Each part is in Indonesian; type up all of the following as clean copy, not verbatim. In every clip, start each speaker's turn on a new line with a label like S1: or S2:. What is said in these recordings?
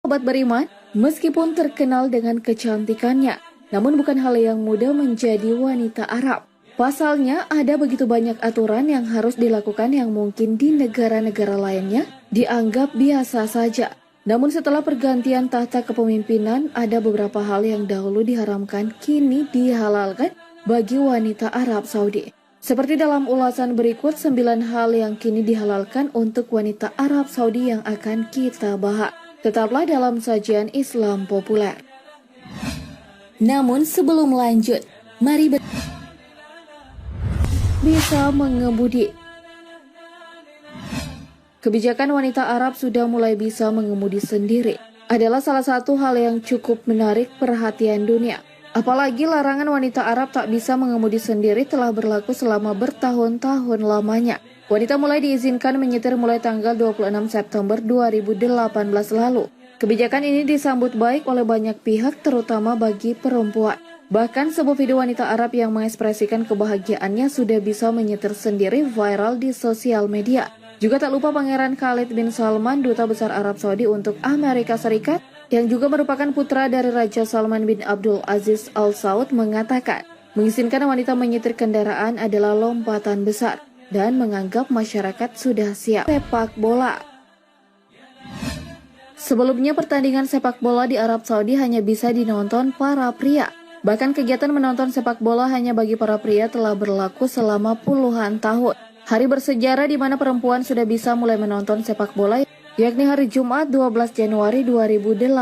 S1: Sahabat beriman, meskipun terkenal dengan kecantikannya, namun bukan hal yang mudah menjadi wanita Arab. Pasalnya, ada begitu banyak aturan yang harus dilakukan yang mungkin di negara-negara lainnya dianggap biasa saja. Namun setelah pergantian tahta kepemimpinan, ada beberapa hal yang dahulu diharamkan kini dihalalkan bagi wanita Arab Saudi. Seperti dalam ulasan berikut 9 hal yang kini dihalalkan untuk wanita Arab Saudi yang akan kita bahas. Tetaplah dalam sajian Islam populer. Namun sebelum lanjut, mari bisa mengemudi. Kebijakan wanita Arab sudah mulai bisa mengemudi sendiri adalah salah satu hal yang cukup menarik perhatian dunia. Apalagi larangan wanita Arab tak bisa mengemudi sendiri telah berlaku selama bertahun-tahun lamanya. Wanita mulai diizinkan menyetir mulai tanggal 26 September 2018 lalu. Kebijakan ini disambut baik oleh banyak pihak terutama bagi perempuan. Bahkan sebuah video wanita Arab yang mengekspresikan kebahagiaannya sudah bisa menyetir sendiri viral di sosial media. Juga tak lupa Pangeran Khalid bin Salman, Duta Besar Arab Saudi untuk Amerika Serikat, yang juga merupakan putra dari Raja Salman bin Abdul Aziz Al Saud mengatakan, mengizinkan wanita menyetir kendaraan adalah lompatan besar dan menganggap masyarakat sudah siap. Sepak bola. Sebelumnya pertandingan sepak bola di Arab Saudi hanya bisa dinonton para pria. Bahkan kegiatan menonton sepak bola hanya bagi para pria telah berlaku selama puluhan tahun. Hari bersejarah di mana perempuan sudah bisa mulai menonton sepak bola, yakni hari Jumat 12 Januari 2018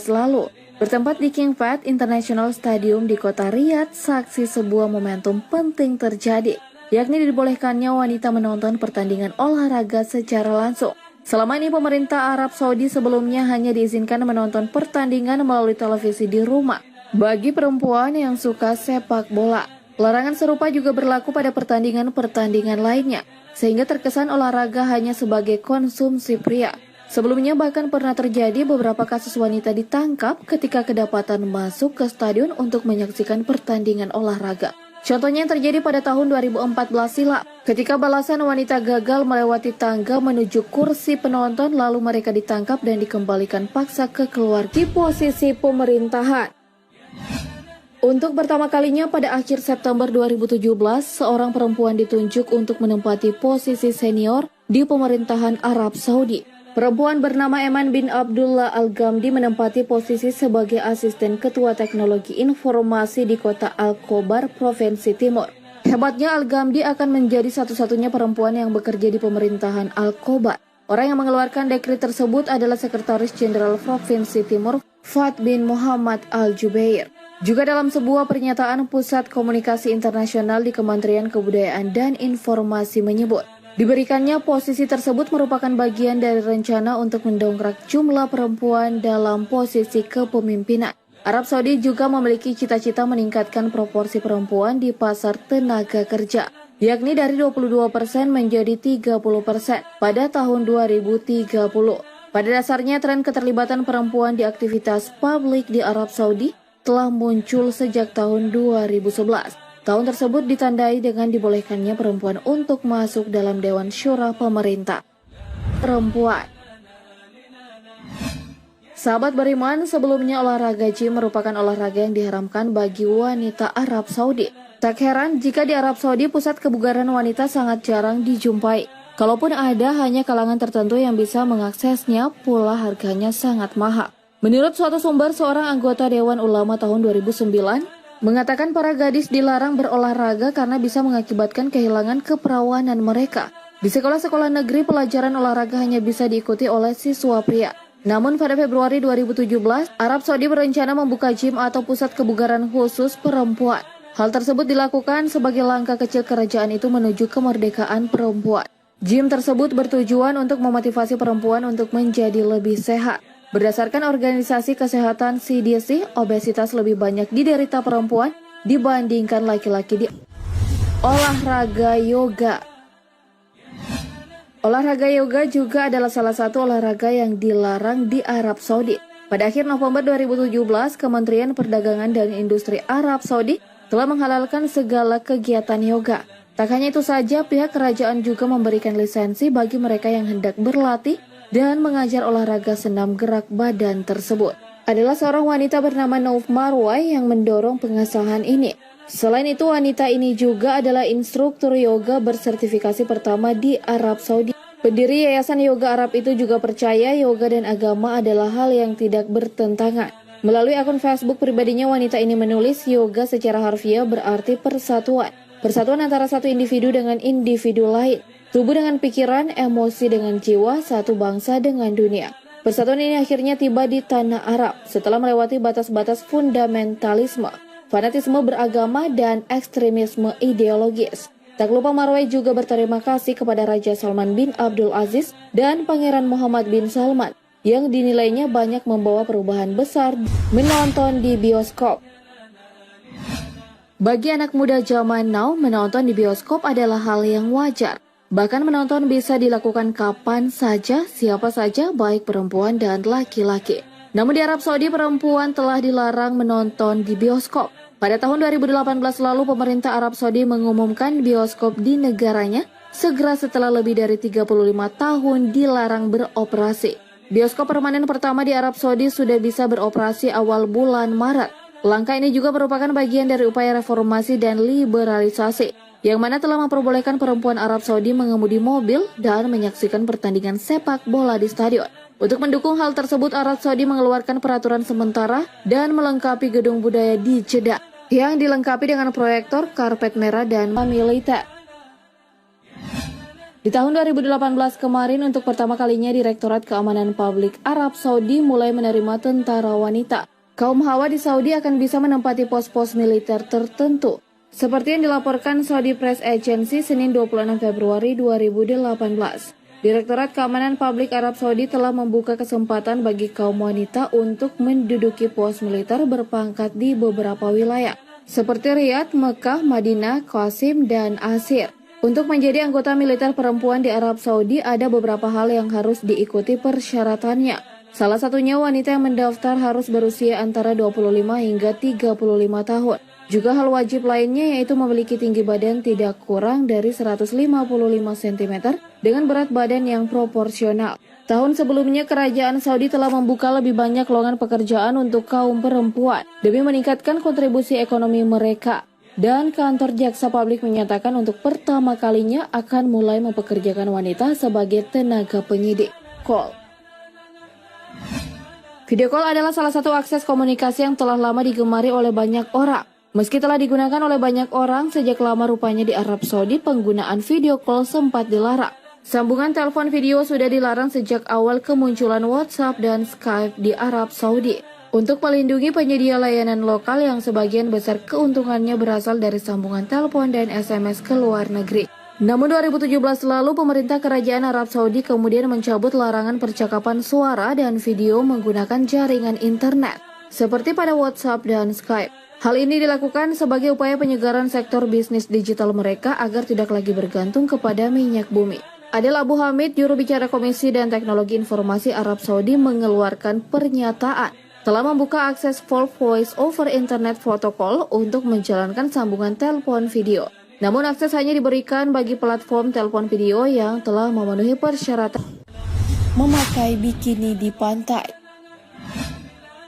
S1: lalu. Bertempat di King Fahd International Stadium di kota Riyadh, saksi sebuah momentum penting terjadi, yakni dibolehkannya wanita menonton pertandingan olahraga secara langsung. Selama ini pemerintah Arab Saudi sebelumnya hanya diizinkan menonton pertandingan melalui televisi di rumah bagi perempuan yang suka sepak bola. Larangan serupa juga berlaku pada pertandingan-pertandingan lainnya, sehingga terkesan olahraga hanya sebagai konsumsi pria. Sebelumnya bahkan pernah terjadi beberapa kasus wanita ditangkap ketika kedapatan masuk ke stadion untuk menyaksikan pertandingan olahraga. Contohnya yang terjadi pada tahun 2014 silam, ketika balasan wanita gagal melewati tangga menuju kursi penonton lalu mereka ditangkap dan dikembalikan paksa ke keluarga di posisi pemerintahan. Untuk pertama kalinya pada akhir September 2017, seorang perempuan ditunjuk untuk menempati posisi senior di pemerintahan Arab Saudi. Perempuan bernama Eman bin Abdullah Al-Ghamdi menempati posisi sebagai asisten ketua teknologi informasi di kota Al-Khobar, Provinsi Timur. Hebatnya Al-Ghamdi akan menjadi satu-satunya perempuan yang bekerja di pemerintahan Al-Khobar. Orang yang mengeluarkan dekret tersebut adalah Sekretaris Jenderal Provinsi Timur, Fahd bin Muhammad Al-Jubair. Juga dalam sebuah pernyataan Pusat Komunikasi Internasional di Kementerian Kebudayaan dan Informasi menyebut, diberikannya posisi tersebut merupakan bagian dari rencana untuk mendongkrak jumlah perempuan dalam posisi kepemimpinan. Arab Saudi juga memiliki cita-cita meningkatkan proporsi perempuan di pasar tenaga kerja, yakni dari 22% menjadi 30% pada tahun 2030. Pada dasarnya, tren keterlibatan perempuan di aktivitas publik di Arab Saudi telah muncul sejak tahun 2011. Tahun tersebut ditandai dengan dibolehkannya perempuan untuk masuk dalam Dewan Syura Pemerintah Perempuan. Sahabat beriman, sebelumnya olahraga gym merupakan olahraga yang diharamkan bagi wanita Arab Saudi. Tak heran jika di Arab Saudi pusat kebugaran wanita sangat jarang dijumpai. Kalaupun ada, hanya kalangan tertentu yang bisa mengaksesnya, pula harganya sangat mahal. Menurut suatu sumber, seorang anggota Dewan Ulama tahun 2009 mengatakan para gadis dilarang berolahraga karena bisa mengakibatkan kehilangan keperawanan mereka. Di sekolah-sekolah negeri, pelajaran olahraga hanya bisa diikuti oleh siswa pria. Namun pada Februari 2017, Arab Saudi berencana membuka gym atau pusat kebugaran khusus perempuan. Hal tersebut dilakukan sebagai langkah kecil kerajaan itu menuju kemerdekaan perempuan. Gym tersebut bertujuan untuk memotivasi perempuan untuk menjadi lebih sehat. Berdasarkan organisasi kesehatan CDC, obesitas lebih banyak diderita perempuan dibandingkan laki-laki di olahraga yoga. Olahraga yoga juga adalah salah satu olahraga yang dilarang di Arab Saudi. Pada akhir November 2017, Kementerian Perdagangan dan Industri Arab Saudi telah menghalalkan segala kegiatan yoga. Tak hanya itu saja, pihak kerajaan juga memberikan lisensi bagi mereka yang hendak berlatih dan mengajar olahraga senam gerak badan tersebut. Adalah seorang wanita bernama Nouf Marwai yang mendorong pengesahan ini. Selain itu, wanita ini juga adalah instruktur yoga bersertifikasi pertama di Arab Saudi. Pendiri Yayasan Yoga Arab itu juga percaya yoga dan agama adalah hal yang tidak bertentangan. Melalui akun Facebook pribadinya, wanita ini menulis yoga secara harfiah berarti persatuan. Persatuan antara satu individu dengan individu lain. Tubuh dengan pikiran, emosi dengan jiwa, satu bangsa dengan dunia. Persatuan ini akhirnya tiba di tanah Arab setelah melewati batas-batas fundamentalisme, fanatisme beragama, dan ekstremisme ideologis. Tak lupa Marwai juga berterima kasih kepada Raja Salman bin Abdul Aziz dan Pangeran Muhammad bin Salman yang dinilainya banyak membawa perubahan besar menonton di bioskop. Bagi anak muda zaman now, menonton di bioskop adalah hal yang wajar. Bahkan menonton bisa dilakukan kapan saja, siapa saja, baik perempuan dan laki-laki. Namun di Arab Saudi, perempuan telah dilarang menonton di bioskop. Pada tahun 2018 lalu, pemerintah Arab Saudi mengumumkan bioskop di negaranya segera setelah lebih dari 35 tahun dilarang beroperasi. Bioskop permanen pertama di Arab Saudi sudah bisa beroperasi awal bulan Maret. Langkah ini juga merupakan bagian dari upaya reformasi dan liberalisasi, yang mana telah memperbolehkan perempuan Arab Saudi mengemudi mobil dan menyaksikan pertandingan sepak bola di stadion. Untuk mendukung hal tersebut, Arab Saudi mengeluarkan peraturan sementara dan melengkapi gedung budaya di Jeddah, yang dilengkapi dengan proyektor, karpet merah, dan militer. Di tahun 2018 kemarin, untuk pertama kalinya Direktorat Keamanan Publik Arab Saudi mulai menerima tentara wanita. Kaum hawa di Saudi akan bisa menempati pos-pos militer tertentu, seperti yang dilaporkan Saudi Press Agency Senin 26 Februari 2018. Direktorat Keamanan Publik Arab Saudi telah membuka kesempatan bagi kaum wanita untuk menduduki pos militer berpangkat di beberapa wilayah, seperti Riyadh, Mekah, Madinah, Qasim, dan Asir. Untuk menjadi anggota militer perempuan di Arab Saudi, ada beberapa hal yang harus diikuti persyaratannya. Salah satunya, wanita yang mendaftar harus berusia antara 25 hingga 35 tahun. Juga hal wajib lainnya yaitu memiliki tinggi badan tidak kurang dari 155 cm dengan berat badan yang proporsional. Tahun sebelumnya, kerajaan Saudi telah membuka lebih banyak lowongan pekerjaan untuk kaum perempuan demi meningkatkan kontribusi ekonomi mereka. Dan kantor jaksa publik menyatakan untuk pertama kalinya akan mulai mempekerjakan wanita sebagai tenaga penyidik. Video call adalah salah satu akses komunikasi yang telah lama digemari oleh banyak orang. Meski telah digunakan oleh banyak orang sejak lama, rupanya di Arab Saudi penggunaan video call sempat dilarang. Sambungan telepon video sudah dilarang sejak awal kemunculan WhatsApp dan Skype di Arab Saudi. Untuk melindungi penyedia layanan lokal yang sebagian besar keuntungannya berasal dari sambungan telepon dan SMS ke luar negeri. Namun 2017 lalu, pemerintah kerajaan Arab Saudi kemudian mencabut larangan percakapan suara dan video menggunakan jaringan internet, seperti pada WhatsApp dan Skype. Hal ini dilakukan sebagai upaya penyegaran sektor bisnis digital mereka agar tidak lagi bergantung kepada minyak bumi. Adel Abu Hamid, juru bicara Komisi dan Teknologi Informasi Arab Saudi, mengeluarkan pernyataan telah membuka akses for voice over internet protocol untuk menjalankan sambungan telepon video. Namun akses hanya diberikan bagi platform telepon video yang telah memenuhi persyaratan memakai bikini di pantai.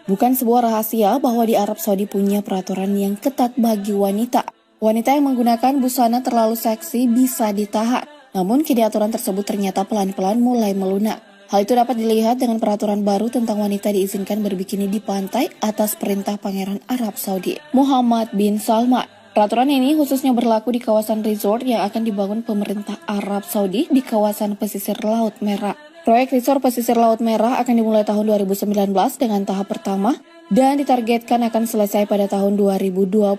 S1: Bukan sebuah rahasia bahwa di Arab Saudi punya peraturan yang ketat bagi wanita. Wanita yang menggunakan busana terlalu seksi bisa ditahan. Namun kini aturan tersebut ternyata pelan-pelan mulai melunak. Hal itu dapat dilihat dengan peraturan baru tentang wanita diizinkan berbikini di pantai atas perintah Pangeran Arab Saudi Muhammad bin Salman. Peraturan ini khususnya berlaku di kawasan resort yang akan dibangun pemerintah Arab Saudi di kawasan pesisir Laut Merah. Proyek resort pesisir Laut Merah akan dimulai tahun 2019 dengan tahap pertama dan ditargetkan akan selesai pada tahun 2022.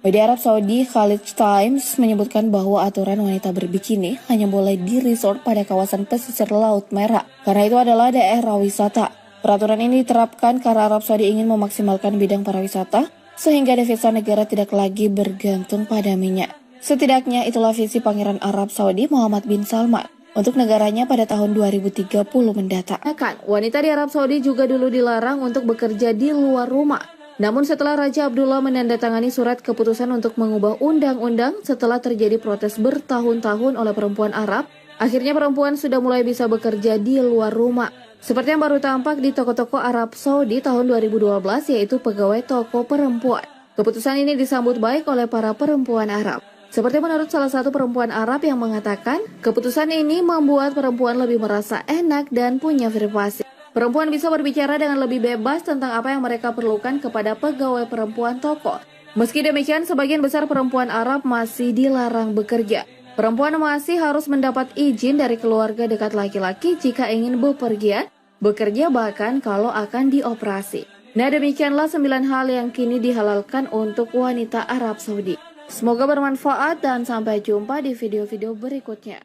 S1: Media Arab Saudi Khalid Times menyebutkan bahwa aturan wanita berbikini hanya boleh di resort pada kawasan pesisir Laut Merah karena itu adalah daerah wisata. Peraturan ini diterapkan karena Arab Saudi ingin memaksimalkan bidang pariwisata sehingga devisa negara tidak lagi bergantung pada minyak. Setidaknya itulah visi Pangeran Arab Saudi Muhammad bin Salman untuk negaranya pada tahun 2030 mendatang. Wanita di Arab Saudi juga dulu dilarang untuk bekerja di luar rumah. Namun setelah Raja Abdullah menandatangani surat keputusan untuk mengubah undang-undang setelah terjadi protes bertahun-tahun oleh perempuan Arab Akhirnya perempuan sudah mulai bisa bekerja di luar rumah. Seperti yang baru tampak di toko-toko Arab Saudi tahun 2012, yaitu pegawai toko perempuan. Keputusan ini disambut baik oleh para perempuan Arab. Seperti menurut salah satu perempuan Arab yang mengatakan, keputusan ini membuat perempuan lebih merasa enak dan punya privasi. Perempuan bisa berbicara dengan lebih bebas tentang apa yang mereka perlukan kepada pegawai perempuan toko. Meski demikian, sebagian besar perempuan Arab masih dilarang bekerja. Perempuan masih harus mendapat izin dari keluarga dekat laki-laki jika ingin bepergian, bekerja bahkan kalau akan dioperasi. Nah, demikianlah 9 hal yang kini dihalalkan untuk wanita Arab Saudi. Semoga bermanfaat dan sampai jumpa di video-video berikutnya.